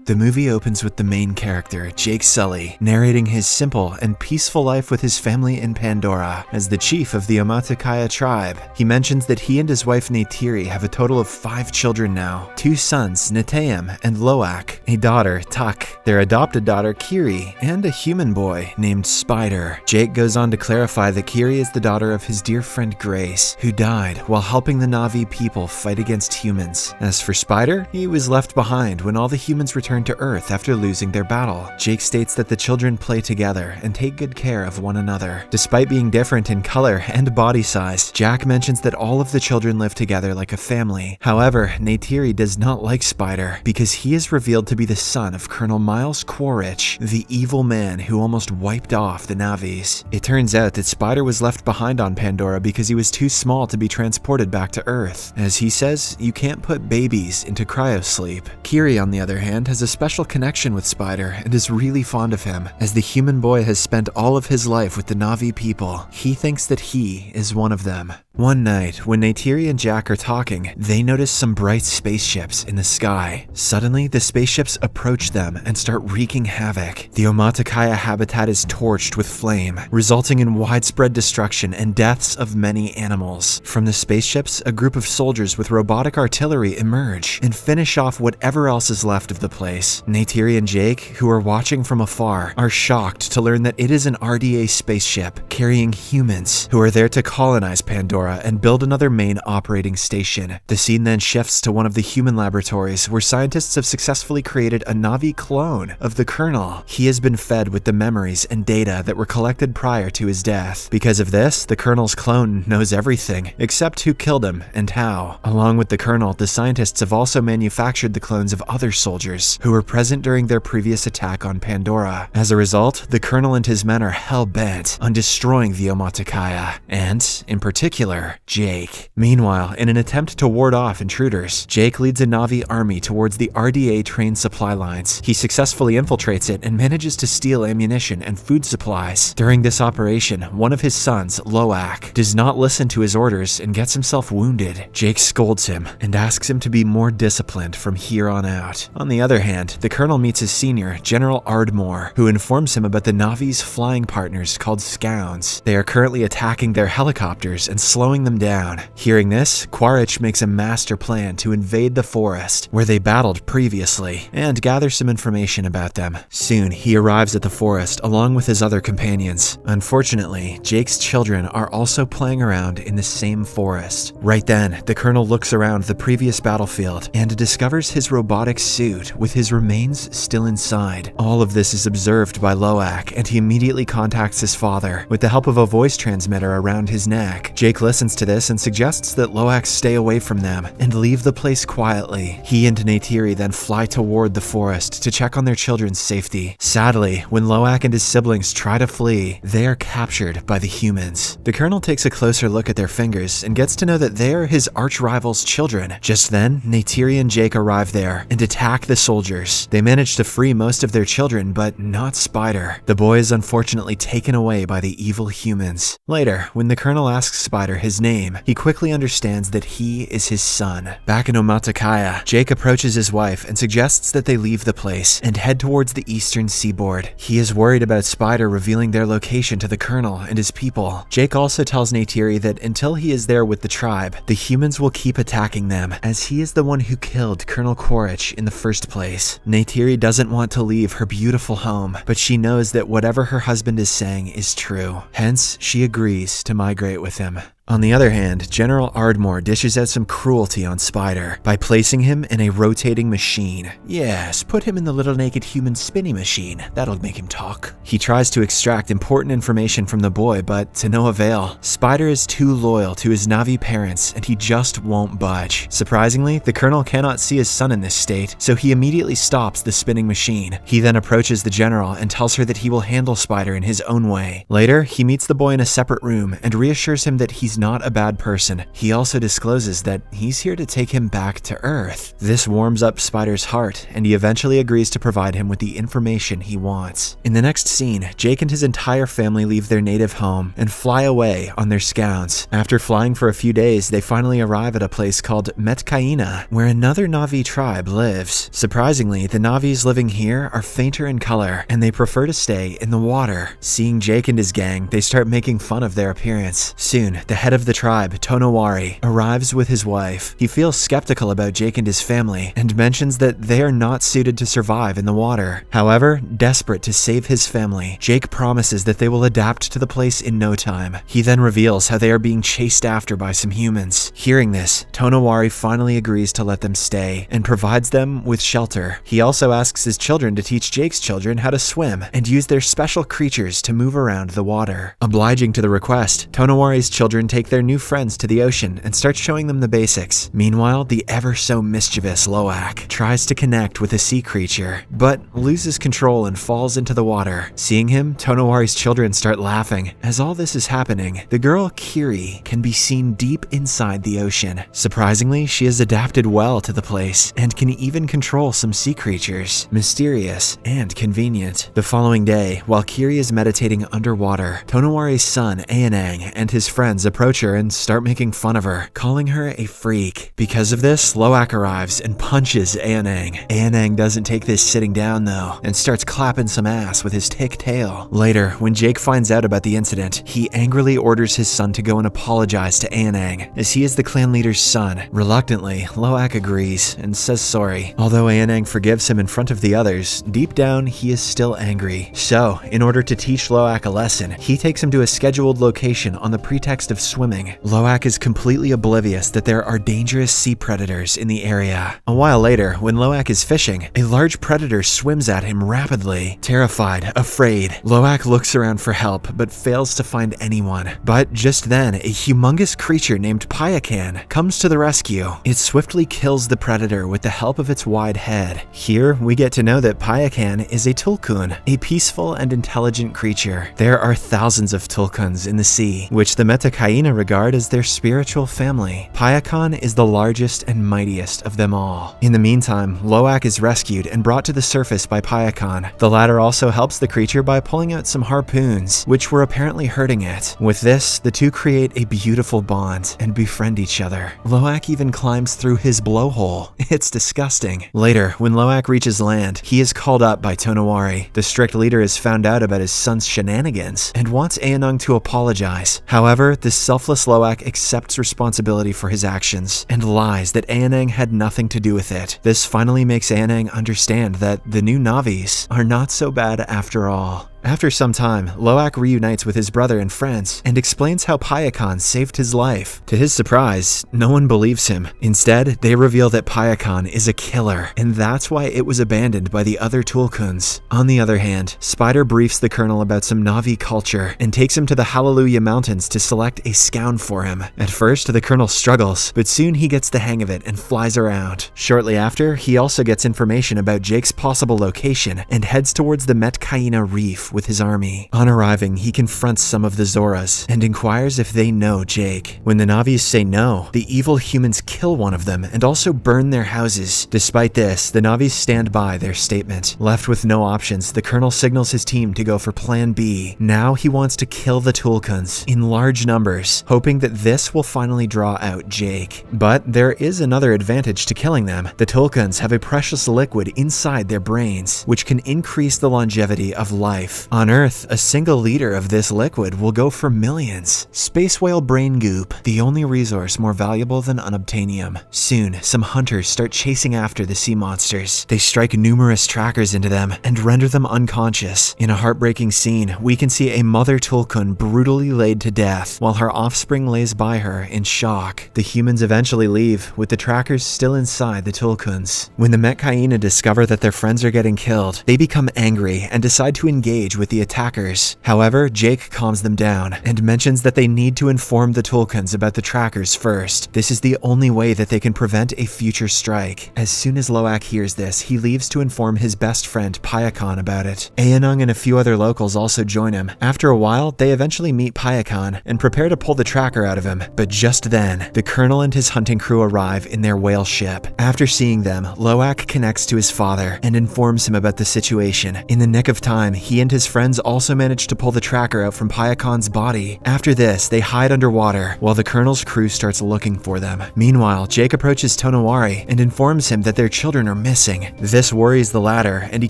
The movie opens with the main character, Jake Sully, narrating his simple and peaceful life with his family in Pandora. As the chief of the Omaticaya tribe, he mentions that he and his wife Neytiri have a total of 5 children now, 2 sons, Neteyam and Loak, a daughter, Tuck, their adopted daughter, Kiri, and a human boy named Spider. Jake goes on to clarify that Kiri is the daughter of his dear friend Grace, who died while helping the Na'vi people fight against humans. As for Spider, he was left behind when all the humans returned to Earth after losing their battle. Jake states that the children play together and take good care of one another. Despite being different in color and body size, Jack mentions that all of the children live together like a family. However, Neytiri does not like Spider because he is revealed to be the son of Colonel Miles Quaritch, the evil man who almost wiped off the Na'vis. It turns out that Spider was left behind on Pandora because he was too small to be transported back to Earth. As he says, you can't put babies into cryosleep. Kiri, on the other hand, has a special connection with Spider and is really fond of him. As the human boy has spent all of his life with the Na'vi people, he thinks that he is one of them. One night, when Neytiri and Jack are talking, they notice some bright spaceships in the sky. Suddenly, the spaceships approach them and start wreaking havoc. The Omaticaya habitat is torched with flame, resulting in widespread destruction and deaths of many animals. From the spaceships, a group of soldiers with robotic artillery emerge and finish off whatever else is left of the place. Neytiri and Jake, who are watching from afar, are shocked to learn that it is an RDA spaceship carrying humans who are there to colonize Pandora and build another main operating station. The scene then shifts to one of the human laboratories where scientists have successfully created a Na'vi clone of the Colonel. He has been fed with the memories and data that were collected prior to his death. Because of this, the Colonel's clone knows everything, except who killed him and how. Along with the Colonel, the scientists have also manufactured the clones of other soldiers who were present during their previous attack on Pandora. As a result, the Colonel and his men are hell-bent on destroying the Omaticaya, and, in particular, Jake. Meanwhile, in an attempt to ward off intruders, Jake leads a Na'vi army towards the RDA train supply lines. He successfully infiltrates it and manages to steal ammunition and food supplies. During this operation, one of his sons, Loak, does not listen to his orders and gets himself wounded. Jake scolds him and asks him to be more disciplined from here on out. On the other hand, the Colonel meets his senior, General Ardmore, who informs him about the Na'vi's flying partners called Scounds. They are currently attacking their helicopters and slowing them down. Hearing this, Quaritch makes a master plan to invade the forest, where they battled previously, and gather some information about them. Soon, he arrives at the forest along with his other companions. Unfortunately, Jake's children are also playing around in the same forest. Right then, the Colonel looks around the previous battlefield and discovers his robotic suit with his remains still inside. All of this is observed by Loak, and he immediately contacts his father. With the help of a voice transmitter around his neck, Jake listens to this and suggests that Loak stay away from them and leave the place quietly. He and Neytiri then fly toward the forest to check on their children's safety. Sadly, when Loak and his siblings try to flee, they are captured by the humans. The Colonel takes a closer look at their fingers and gets to know that they are his arch-rival's children. Just then, Neytiri and Jake arrive there and attack the soldiers. They manage to free most of their children, but not Spider. The boy is unfortunately taken away by the evil humans. Later, when the Colonel asks Spider his name, he quickly understands that he is his son. Back in Omaticaya, Jake approaches his wife and suggests that they leave the place and head towards the eastern seaboard. He is worried about Spider revealing their location to the Colonel and his people. Jake also tells Neytiri that until he is there with the tribe, the humans will keep attacking them, as he is the one who killed Colonel Quaritch in the first place. Neytiri doesn't want to leave her beautiful home, but she knows that whatever her husband is saying is true. Hence, she agrees to migrate with him. On the other hand, General Ardmore dishes out some cruelty on Spider by placing him in a rotating machine. Yes, put him in the little naked human spinning machine. That'll make him talk. He tries to extract important information from the boy, but to no avail. Spider is too loyal to his Na'vi parents, and he just won't budge. Surprisingly, the Colonel cannot see his son in this state, so he immediately stops the spinning machine. He then approaches the General and tells her that he will handle Spider in his own way. Later, he meets the boy in a separate room and reassures him that he's he's not a bad person, he also discloses that he's here to take him back to Earth. This warms up Spider's heart, and he eventually agrees to provide him with the information he wants. In the next scene, Jake and his entire family leave their native home and fly away on their scouts. After flying for a few days, they finally arrive at a place called Metkayina, where another Na'vi tribe lives. Surprisingly, the Na'vis living here are fainter in color, and they prefer to stay in the water. Seeing Jake and his gang, they start making fun of their appearance. Soon, the head of the tribe, Tonowari, arrives with his wife. He feels skeptical about Jake and his family, and mentions that they are not suited to survive in the water. However, desperate to save his family, Jake promises that they will adapt to the place in no time. He then reveals how they are being chased after by some humans. Hearing this, Tonowari finally agrees to let them stay, and provides them with shelter. He also asks his children to teach Jake's children how to swim, and use their special creatures to move around the water. Obliging to the request, Tonowari's children take their new friends to the ocean and start showing them the basics. Meanwhile, the ever-so-mischievous Loak tries to connect with a sea creature, but loses control and falls into the water. Seeing him, Tonowari's children start laughing. As all this is happening, the girl Kiri can be seen deep inside the ocean. Surprisingly, she has adapted well to the place, and can even control some sea creatures. Mysterious and convenient. The following day, while Kiri is meditating underwater, Tonowari's son, Aonang, and his friends approach her and start making fun of her, calling her a freak. Because of this, Loak arrives and punches Aonang. Aonang doesn't take this sitting down though, and starts clapping some ass with his thick tail. Later, when Jake finds out about the incident, he angrily orders his son to go and apologize to Aonang, as he is the clan leader's son. Reluctantly, Loak agrees and says sorry. Although Aonang forgives him in front of the others, deep down he is still angry. So, in order to teach Loak a lesson, he takes him to a scheduled location on the pretext of swimming. Loak is completely oblivious that there are dangerous sea predators in the area. A while later, when Loak is fishing, a large predator swims at him rapidly. Terrified, afraid, Loak looks around for help but fails to find anyone. But just then, a humongous creature named Payakan comes to the rescue. It swiftly kills the predator with the help of its wide head. Here, we get to know that Payakan is a tulkun, a peaceful and intelligent creature. There are thousands of tulkuns in the sea, which the Metkayina regard as their spiritual family. Payakan is the largest and mightiest of them all. In the meantime, Loak is rescued and brought to the surface by Payakan. The latter also helps the creature by pulling out some harpoons, which were apparently hurting it. With this, the two create a beautiful bond and befriend each other. Loak even climbs through his blowhole. It's disgusting. Later, when Loak reaches land, he is called up by Tonowari. The strict leader has found out about his son's shenanigans and wants Aonang to apologize. However, the selfless Loak accepts responsibility for his actions and lies that Aonang had nothing to do with it. This finally makes Aonang understand that the new Na'vis are not so bad after all. After some time, Loak reunites with his brother and friends and explains how Payakan saved his life. To his surprise, no one believes him. Instead, they reveal that Payakan is a killer, and that's why it was abandoned by the other tulkuns. On the other hand, Spider briefs the colonel about some Na'vi culture and takes him to the Hallelujah Mountains to select a scout for him. At first, the colonel struggles, but soon he gets the hang of it and flies around. Shortly after, he also gets information about Jake's possible location and heads towards the Metkayina Reef with his army. On arriving, he confronts some of the Zoras and inquires if they know Jake. When the Na'vis say no, the evil humans kill one of them and also burn their houses. Despite this, the Na'vis stand by their statement. Left with no options, the colonel signals his team to go for Plan B. Now he wants to kill the tulkuns in large numbers, hoping that this will finally draw out Jake. But there is another advantage to killing them. The tulkuns have a precious liquid inside their brains, which can increase the longevity of life. On Earth, a single liter of this liquid will go for millions. Space whale brain goop, the only resource more valuable than unobtainium. Soon, some hunters start chasing after the sea monsters. They strike numerous trackers into them and render them unconscious. In a heartbreaking scene, we can see a mother tulkun brutally laid to death, while her offspring lays by her in shock. The humans eventually leave, with the trackers still inside the tulkuns. When the Metkayina discover that their friends are getting killed, they become angry and decide to engage engage with the attackers. However, Jake calms them down and mentions that they need to inform the Tulkuns about the trackers first. This is the only way that they can prevent a future strike. As soon as Loak hears this, he leaves to inform his best friend Payakan about it. Aonung and a few other locals also join him. After a while, they eventually meet Payakan and prepare to pull the tracker out of him. But just then, the colonel and his hunting crew arrive in their whale ship. After seeing them, Loak connects to his father and informs him about the situation. In the nick of time, he and his friends also manage to pull the tracker out from Payakan's body. After this, they hide underwater while the colonel's crew starts looking for them. Meanwhile, Jake approaches Tonowari and informs him that their children are missing. This worries the latter, and he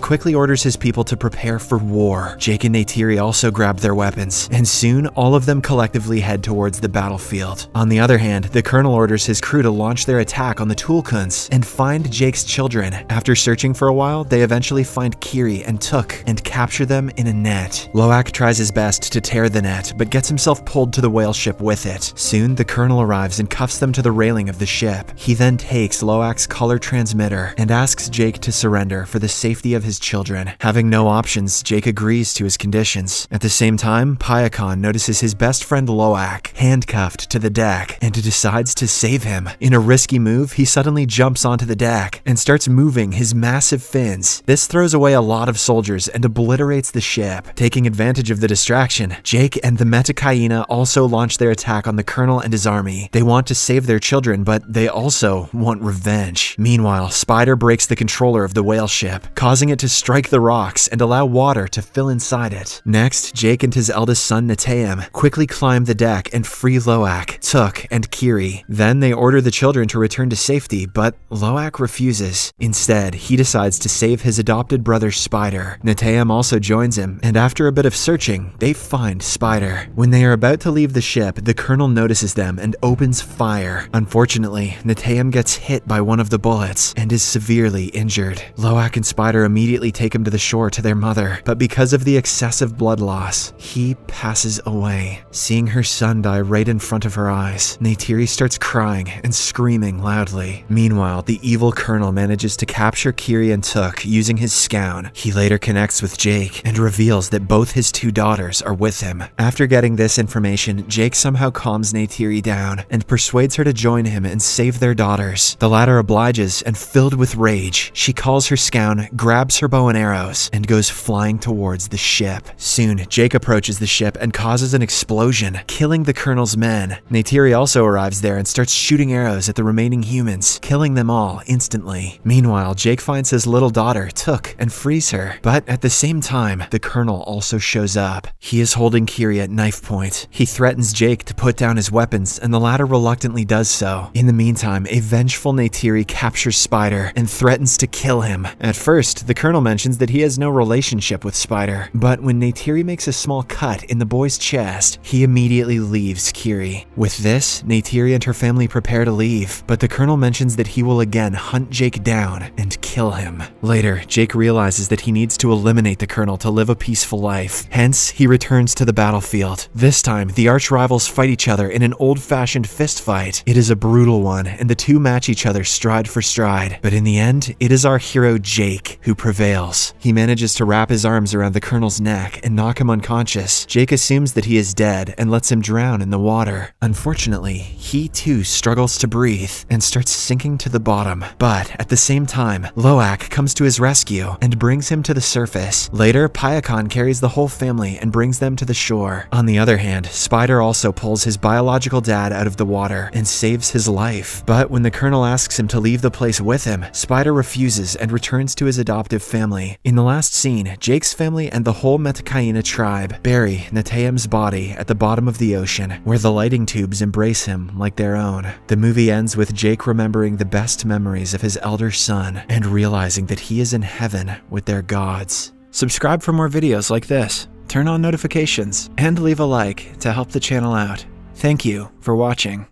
quickly orders his people to prepare for war. Jake and Neytiri also grab their weapons, and soon all of them collectively head towards the battlefield. On the other hand, the colonel orders his crew to launch their attack on the Tulkuns and find Jake's children. After searching for a while, they eventually find Kiri and Tuk and capture them in a net. Loak tries his best to tear the net, but gets himself pulled to the whale ship with it. Soon, the colonel arrives and cuffs them to the railing of the ship. He then takes Loak's color transmitter and asks Jake to surrender for the safety of his children. Having no options, Jake agrees to his conditions. At the same time, Payakan notices his best friend Loak handcuffed to the deck and decides to save him. In a risky move, he suddenly jumps onto the deck and starts moving his massive fins. This throws away a lot of soldiers and obliterates the ship. Taking advantage of the distraction, Jake and the Metkayina also launch their attack on the colonel and his army. They want to save their children, but they also want revenge. Meanwhile, Spider breaks the controller of the whale ship, causing it to strike the rocks and allow water to fill inside it. Next, Jake and his eldest son Neteyam quickly climb the deck and free Loak, Tuk, and Kiri. Then they order the children to return to safety, but Loak refuses. Instead, he decides to save his adopted brother Spider. Neteyam also joins him, and after a bit of searching, they find Spider. When they are about to leave the ship, the colonel notices them and opens fire. Unfortunately, Neteyam gets hit by one of the bullets and is severely injured. Loak and Spider immediately take him to the shore to their mother, but because of the excessive blood loss, he passes away. Seeing her son die right in front of her eyes, Neytiri starts crying and screaming loudly. Meanwhile, the evil colonel manages to capture Kiri and Tuk using his scown. He later connects with Jake and reveals that both his two daughters are with him. After getting this information, Jake somehow calms Neytiri down and persuades her to join him and save their daughters. The latter obliges, and filled with rage, she calls her scown, grabs her bow and arrows, and goes flying towards the ship. Soon, Jake approaches the ship and causes an explosion, killing the colonel's men. Neytiri also arrives there and starts shooting arrows at the remaining humans, killing them all instantly. Meanwhile, Jake finds his little daughter, Tuk, and frees her. But at the same time, the colonel also shows up. He is holding Kiri at knife point. He threatens Jake to put down his weapons, and the latter reluctantly does so. In the meantime, a vengeful Neytiri captures Spider and threatens to kill him. At first, the colonel mentions that he has no relationship with Spider, but when Neytiri makes a small cut in the boy's chest, he immediately leaves Kiri. With this, Neytiri and her family prepare to leave, but the colonel mentions that he will again hunt Jake down and kill him. Later, Jake realizes that he needs to eliminate the colonel to live a peaceful life. Hence, he returns to the battlefield. This time, the arch rivals fight each other in an old-fashioned fist fight. It is a brutal one, and the two match each other stride for stride. But in the end, it is our hero Jake who prevails. He manages to wrap his arms around the colonel's neck and knock him unconscious. Jake assumes that he is dead and lets him drown in the water. Unfortunately, he too struggles to breathe and starts sinking to the bottom. But at the same time, Loak comes to his rescue and brings him to the surface. Later, Payakan carries the whole family and brings them to the shore. On the other hand, Spider also pulls his biological dad out of the water and saves his life. But when the colonel asks him to leave the place with him, Spider refuses and returns to his adoptive family. In the last scene, Jake's family and the whole Metkayina tribe bury Neteyam's body at the bottom of the ocean, where the lighting tubes embrace him like their own. The movie ends with Jake remembering the best memories of his elder son and realizing that he is in heaven with their gods. Subscribe for more videos like this, turn on notifications, and leave a like to help the channel out. Thank you for watching.